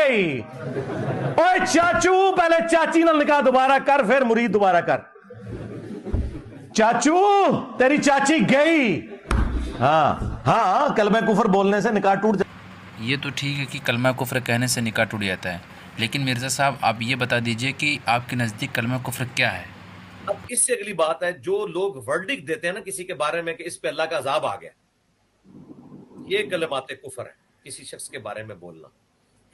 गई। ओए चाचू, पहले चाची ना निकाह दोबारा कर, फिर मुरीद दोबारा कर। चाचू तेरी चाची गई। हाँ हाँ, कलमा कुफर बोलने से निकाह टूट जाता। ये तो ठीक है कि कलमा कुफ्र कहने से निकाह टूट जाता है, लेकिन मिर्ज़ा साहब आप ये बता दीजिए कि आपके नज़दीक कलमा कुफ्र क्या है? अब इससे अगली बात है, जो लोग वर्डिक देते हैं ना किसी के बारे में कि इस पे अल्लाह का अजाब आ गया, ये कलमात कुफर है किसी शख्स के बारे में बोलना,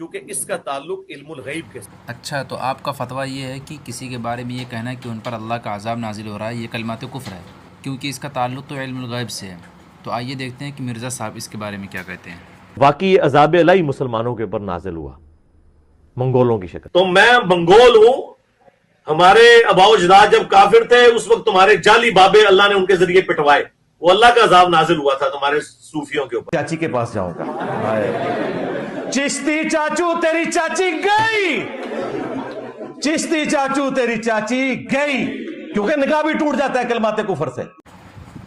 क्योंकि इसका ताल्लुक इल्मुल गैब के साथ। अच्छा, तो आपका फ़तवा ये है कि किसी के बारे में ये कहना है कि उन पर अल्लाह का अजाब नाजिल हो रहा है, ये कलमात कुफ्र है, क्योंकि इसका ताल्लुक तो इल्मुल गैब से है। तो आइए देखते हैं कि मिर्ज़ा साहब इसके बारे में क्या कहते हैं। वाकई ये अजाब इलाही मुसलमानों के ऊपर नाजिल हुआ, मंगोलों की शक्ल। तो मैं मंगोल हूं, हमारे अबाओ अजदाद जब काफिर थे उस वक्त तुम्हारे जाली बाबे अल्लाह ने उनके जरिए पिटवाए, वो अल्लाह का अजाब नाजिल हुआ था तुम्हारे सूफियों के ऊपर। चाची के पास जाऊंगा। चिश्ती चाचू तेरी चाची गई। चिश्ती चाचू तेरी चाची गई, क्योंकि निकाह भी टूट जाता है कलमात कुफर से।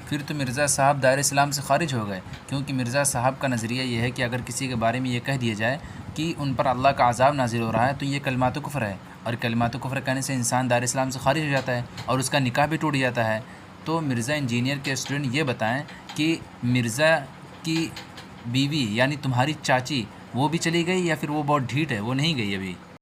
फिर तो मिर्ज़ा साहब दायरे इस्लाम से खारिज हो गए, क्योंकि मिर्ज़ा साहब का नज़रिया ये है कि अगर किसी के बारे में ये कह दिया जाए कि उन पर अल्लाह का अजाब नाजिल हो रहा है तो ये कलमात कुफ्र है, और कलमात कुफ्र कहने से इंसान दायरे इस्लाम से खारिज हो जाता है और उसका निकाह भी टूट जाता है। तो मिर्ज़ा इंजीनियर के स्टूडेंट ये बताएं कि मिर्ज़ा की बीवी यानी तुम्हारी चाची वो भी चली गई या फिर वो बहुत ढीठ है, वो नहीं गई अभी?